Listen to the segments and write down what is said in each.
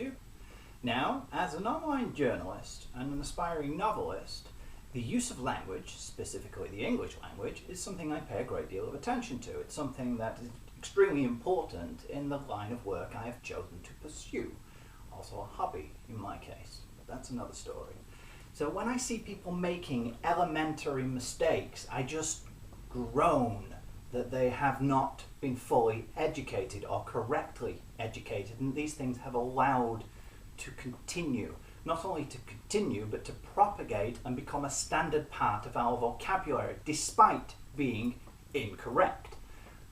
you. Now, as an online journalist and an aspiring novelist, the use of language, specifically the English language, is something I pay a great deal of attention to. It's something that is extremely important in the line of work I have chosen to pursue. Also a hobby in my case, but that's another story. So when I see people making elementary mistakes, I just groan that they have not been fully educated or correctly educated, and these things have allowed to continue. Not only to continue, but to propagate and become a standard part of our vocabulary, despite being incorrect.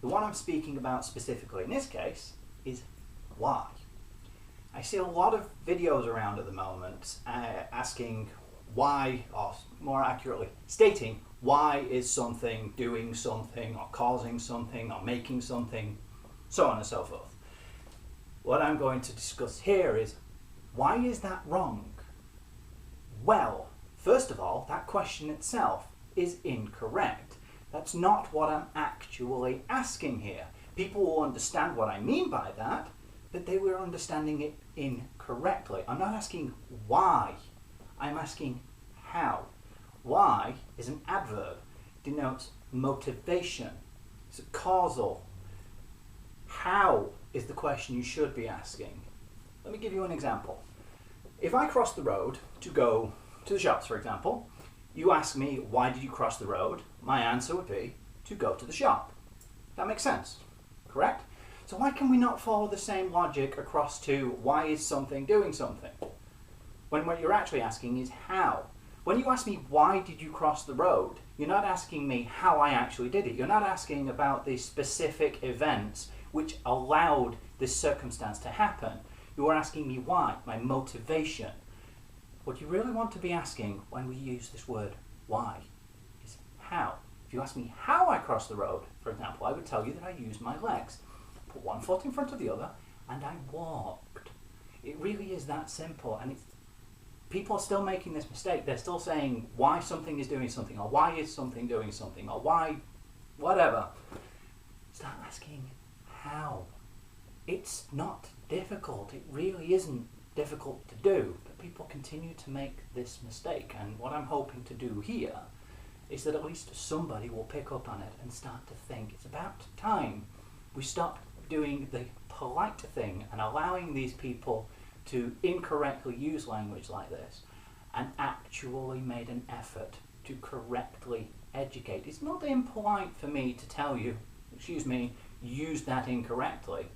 The one I'm speaking about specifically in this case is why. I see a lot of videos around at the moment asking why, or more accurately, stating why is something doing something, or causing something, or making something, so on and so forth. What I'm going to discuss here is, why is that wrong? Well, first of all, that question itself is incorrect. That's not what I'm actually asking here. People will understand what I mean by that, but they were understanding it incorrectly. I'm not asking why, I'm asking how. Why is an adverb, denotes motivation, it's a causal. How is the question you should be asking. Let me give you an example. If I cross the road to go to the shops, for example, you ask me, why did you cross the road? My answer would be, to go to the shop. That makes sense, correct? So why can we not follow the same logic across to, why is something doing something? When what you're actually asking is how. When you ask me, why did you cross the road? You're not asking me how I actually did it. You're not asking about the specific events which allowed this circumstance to happen. You are asking me why, my motivation. What you really want to be asking when we use this word why is how. If you ask me how I crossed the road, for example, I would tell you that I used my legs. Put one foot in front of the other and I walked. It really is that simple, and people are still making this mistake. They're still saying why something is doing something, or why is something doing something, or why whatever. Start asking how. It's not difficult. It really isn't difficult to do, but people continue to make this mistake, and what I'm hoping to do here is that at least somebody will pick up on it and start to think it's about time we stop doing the polite thing and allowing these people to incorrectly use language like this, and actually made an effort to correctly educate. It's not impolite for me to tell you, excuse me, use that incorrectly.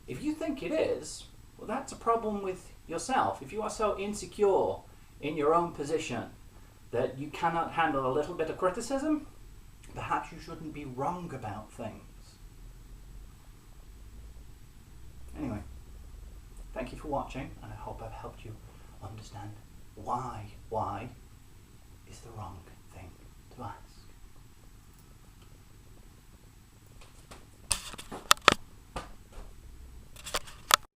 If you think it is, well, that's a problem with yourself. If you are so insecure in your own position that you cannot handle a little bit of criticism, perhaps you shouldn't be wrong about things. Anyway, thank you for watching, and I hope I've helped you understand why